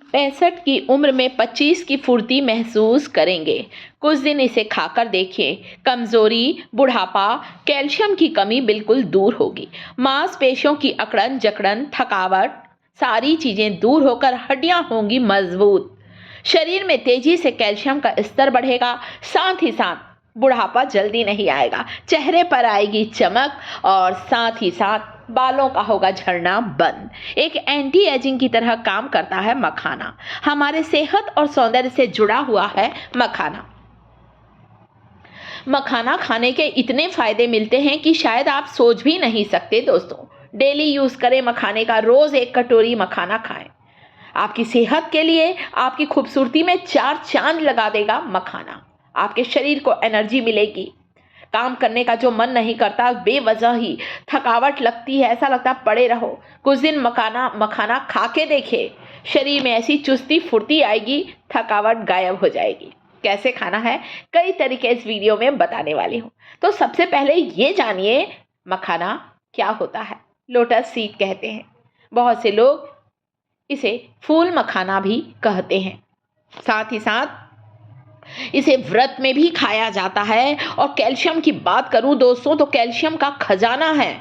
65 की उम्र में 25 की फुर्ती महसूस करेंगे। कुछ दिन इसे खाकर देखिए, कमजोरी, बुढ़ापा, कैल्शियम की कमी बिल्कुल दूर होगी। मांसपेशियों की अकड़न जकड़न, थकावट, सारी चीजें दूर होकर हड्डियां होंगी मजबूत। शरीर में तेजी से कैल्शियम का स्तर बढ़ेगा। साथ ही साथ बुढ़ापा जल्दी नहीं आएगा, चेहरे पर आएगी चमक और साथ ही साथ बालों का होगा झड़ना बंद। एक एंटी एजिंग की तरह काम करता है मखाना। हमारे सेहत और सौंदर्य से जुड़ा हुआ है मखाना। मखाना खाने के इतने फायदे मिलते हैं कि शायद आप सोच भी नहीं सकते दोस्तों। डेली यूज करें मखाने का, रोज एक कटोरी मखाना खाएं। आपकी सेहत के लिए, आपकी खूबसूरती में 4 चांद लगा देगा मखाना। आपके शरीर को एनर्जी मिलेगी। काम करने का जो मन नहीं करता, बेवजह ही थकावट लगती है, ऐसा लगता है पड़े रहो, कुछ दिन मखाना खा के देखिए, शरीर में ऐसी चुस्ती फुर्ती आएगी, थकावट गायब हो जाएगी। कैसे खाना है, कई तरीके इस वीडियो में बताने वाली हूँ। तो सबसे पहले ये जानिए मखाना क्या होता है। लोटस सीड कहते हैं, बहुत से लोग इसे फूल मखाना भी कहते हैं। साथ ही साथ इसे व्रत में भी खाया जाता है। और कैल्शियम की बात करूं दोस्तों, तो कैल्शियम का खजाना है।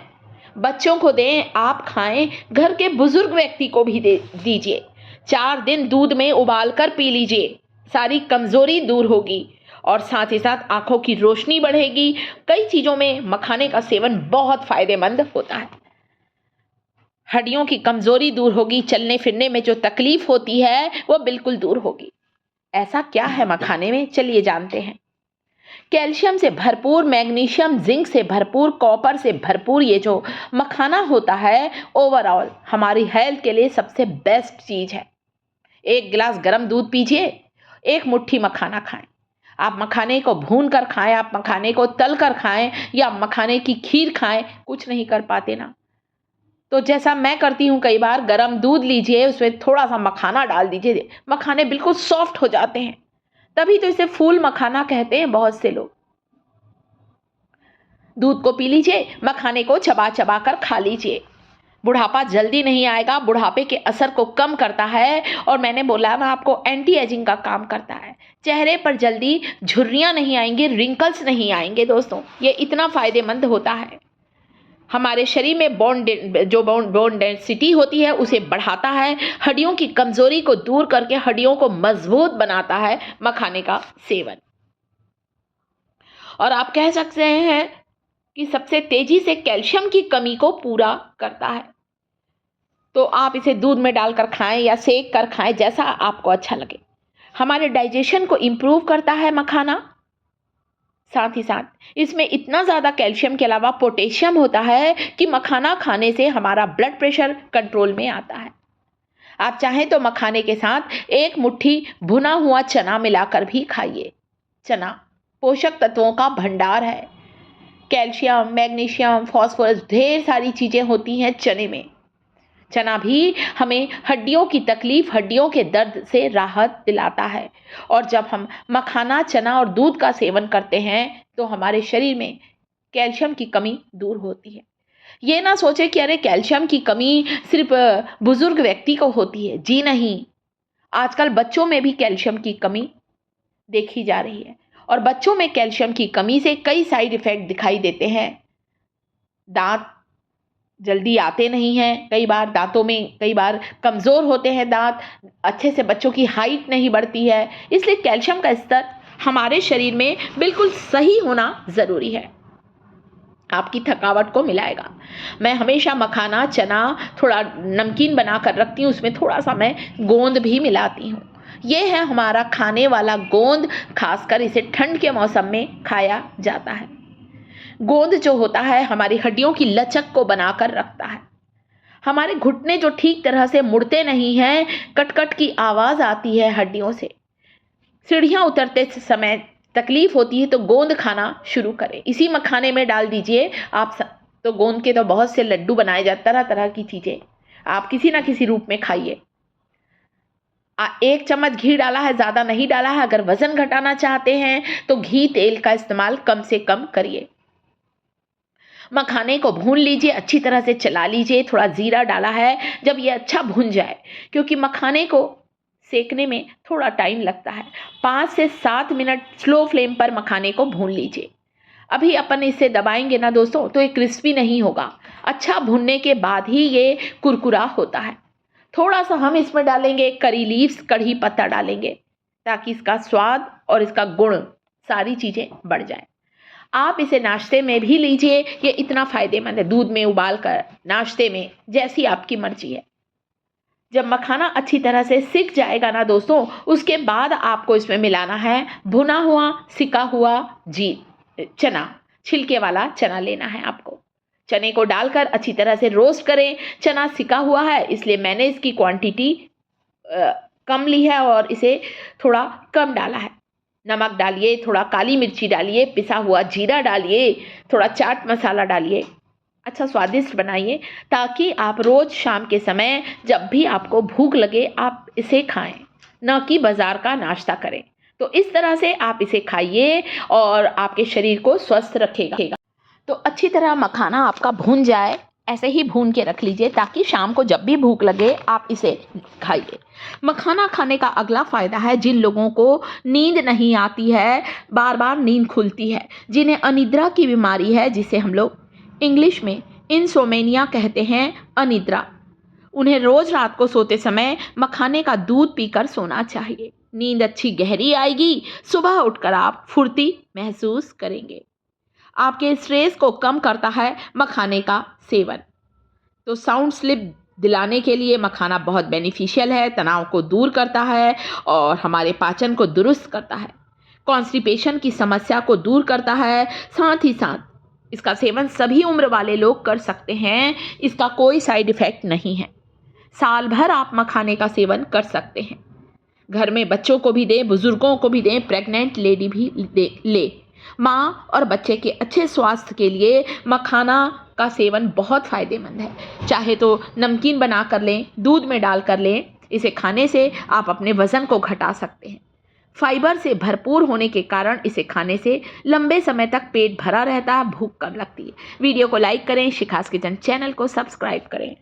बच्चों को दें, आप खाएं, घर के बुजुर्ग व्यक्ति को भी दे दीजिए। 4 दिन दूध में उबाल कर पी लीजिए, सारी कमजोरी दूर होगी और साथ ही साथ आंखों की रोशनी बढ़ेगी। कई चीजों में मखाने का सेवन बहुत फायदेमंद होता है। हड्डियों की कमजोरी दूर होगी, चलने फिरने में जो तकलीफ होती है वो बिल्कुल दूर होगी। ऐसा क्या है मखाने में, चलिए जानते हैं। कैल्शियम से भरपूर, मैग्नीशियम, जिंक से भरपूर, कॉपर से भरपूर ये जो मखाना होता है, ओवरऑल हमारी हेल्थ के लिए सबसे बेस्ट चीज है। एक गिलास गर्म दूध पीजिए, एक मुट्ठी मखाना खाएं। आप मखाने को भून कर खाएं, आप मखाने को तल कर खाएं या मखाने की खीर खाएं, कुछ नहीं कर पाते ना, तो जैसा मैं करती हूँ, कई बार गर्म दूध लीजिए, उसमें थोड़ा सा मखाना डाल दीजिए, मखाने बिल्कुल सॉफ्ट हो जाते हैं। तभी तो इसे फूल मखाना कहते हैं बहुत से लोग। दूध को पी लीजिए, मखाने को चबा चबा कर खा लीजिए। बुढ़ापा जल्दी नहीं आएगा, बुढ़ापे के असर को कम करता है और मैंने बोला ना आपको, एंटी एजिंग का काम करता है। चेहरे पर जल्दी झुर्रियां नहीं आएंगी, रिंकल्स नहीं आएंगे दोस्तों, ये इतना फायदेमंद होता है। हमारे शरीर में बोन डेंसिटी होती है उसे बढ़ाता है। हड्डियों की कमजोरी को दूर करके हड्डियों को मजबूत बनाता है मखाने का सेवन। और आप कह सकते हैं कि सबसे तेजी से कैल्शियम की कमी को पूरा करता है। तो आप इसे दूध में डालकर खाएं या सेक कर खाएं, जैसा आपको अच्छा लगे। हमारे डाइजेशन को इंप्रूव करता है मखाना। साथ ही साथ इसमें इतना ज़्यादा कैल्शियम के अलावा पोटेशियम होता है कि मखाना खाने से हमारा ब्लड प्रेशर कंट्रोल में आता है। आप चाहें तो मखाने के साथ एक मुट्ठी भुना हुआ चना मिलाकर भी खाइए। चना पोषक तत्वों का भंडार है। कैल्शियम, मैग्नीशियम, फास्फोरस, ढेर सारी चीज़ें होती हैं चने में। चना भी हमें हड्डियों की तकलीफ, हड्डियों के दर्द से राहत दिलाता है। और जब हम मखाना, चना और दूध का सेवन करते हैं तो हमारे शरीर में कैल्शियम की कमी दूर होती है। ये ना सोचे कि अरे कैल्शियम की कमी सिर्फ बुजुर्ग व्यक्ति को होती है। जी नहीं, आजकल बच्चों में भी कैल्शियम की कमी देखी जा रही है और बच्चों में कैल्शियम की कमी से कई साइड इफेक्ट दिखाई देते हैं। दांत जल्दी आते नहीं हैं, कई बार दांतों में कई बार कमज़ोर होते हैं दांत, अच्छे से बच्चों की हाइट नहीं बढ़ती है। इसलिए कैल्शियम का स्तर हमारे शरीर में बिल्कुल सही होना ज़रूरी है। आपकी थकावट को मिलाएगा। मैं हमेशा मखाना, चना थोड़ा नमकीन बना कर रखती हूँ, उसमें थोड़ा सा मैं गोंद भी मिलाती हूँ। ये है हमारा खाने वाला गोंद, खासकर इसे ठंड के मौसम में खाया जाता है। गोंद जो होता है हमारी हड्डियों की लचक को बनाकर रखता है। हमारे घुटने जो ठीक तरह से मुड़ते नहीं हैं, कट कट की आवाज़ आती है हड्डियों से, सीढ़ियाँ उतरते समय तकलीफ होती है, तो गोंद खाना शुरू करें। इसी मखाने में डाल दीजिए आप तो गोंद के तो बहुत से लड्डू बनाए जाते, तरह तरह की चीज़ें आप किसी ना किसी रूप में खाइए। 1 चम्मच घी डाला है, ज़्यादा नहीं डाला है। अगर वज़न घटाना चाहते हैं तो घी तेल का इस्तेमाल कम से कम करिए। मखाने को भून लीजिए, अच्छी तरह से चला लीजिए। थोड़ा जीरा डाला है, जब ये अच्छा भुन जाए, क्योंकि मखाने को सेकने में थोड़ा टाइम लगता है। 5 से 7 मिनट स्लो फ्लेम पर मखाने को भून लीजिए। अभी अपन इसे दबाएंगे ना दोस्तों तो ये क्रिस्पी नहीं होगा। अच्छा भूनने के बाद ही ये कुरकुरा होता है। थोड़ा सा हम इसमें डालेंगे करी लीव्स, कढ़ी पत्ता डालेंगे ताकि इसका स्वाद और इसका गुण सारी चीज़ें बढ़ जाए। आप इसे नाश्ते में भी लीजिए, ये इतना फ़ायदेमंद है। दूध में उबाल कर, नाश्ते में, जैसी आपकी मर्जी है। जब मखाना अच्छी तरह से सिक जाएगा ना दोस्तों, उसके बाद आपको इसमें मिलाना है भुना हुआ सिका हुआ चना, छिलके वाला चना लेना है आपको। चने को डालकर अच्छी तरह से रोस्ट करें। चना सिका हुआ है इसलिए मैंने इसकी क्वांटिटी कम ली है और इसे थोड़ा कम डाला है। नमक डालिए, थोड़ा काली मिर्ची डालिए, पिसा हुआ जीरा डालिए, थोड़ा चाट मसाला डालिए। अच्छा स्वादिष्ट बनाइए ताकि आप रोज़ शाम के समय जब भी आपको भूख लगे आप इसे खाएं, न कि बाज़ार का नाश्ता करें। तो इस तरह से आप इसे खाइए और आपके शरीर को स्वस्थ रखेगा। तो अच्छी तरह मखाना आपका भून जाए, ऐसे ही भून के रख लीजिए ताकि शाम को जब भी भूख लगे आप इसे खाइए। मखाना खाने का अगला फ़ायदा है जिन लोगों को नींद नहीं आती है, बार बार नींद खुलती है, जिन्हें अनिद्रा की बीमारी है, जिसे हम लोग इंग्लिश में इंसोमेनिया कहते हैं, अनिद्रा, उन्हें रोज़ रात को सोते समय मखाने का दूध पीकर सोना चाहिए। नींद अच्छी गहरी आएगी, सुबह उठकर आप फुर्ती महसूस करेंगे। आपके स्ट्रेस को कम करता है मखाने का सेवन। तो साउंड स्लिप दिलाने के लिए मखाना बहुत बेनिफिशियल है, तनाव को दूर करता है और हमारे पाचन को दुरुस्त करता है, कॉन्स्टिपेशन की समस्या को दूर करता है। साथ ही साथ इसका सेवन सभी उम्र वाले लोग कर सकते हैं, इसका कोई साइड इफ़ेक्ट नहीं है। साल भर आप मखाने का सेवन कर सकते हैं। घर में बच्चों को भी दें, बुज़ुर्गों को भी दें, प्रेग्नेंट लेडी भी ले। माँ और बच्चे के अच्छे स्वास्थ्य के लिए मखाना का सेवन बहुत फ़ायदेमंद है। चाहे तो नमकीन बना कर लें, दूध में डाल कर लें। इसे खाने से आप अपने वज़न को घटा सकते हैं। फाइबर से भरपूर होने के कारण इसे खाने से लंबे समय तक पेट भरा रहता है, भूख कम लगती है। वीडियो को लाइक करें, शिखास किचन चैनल को सब्सक्राइब करें।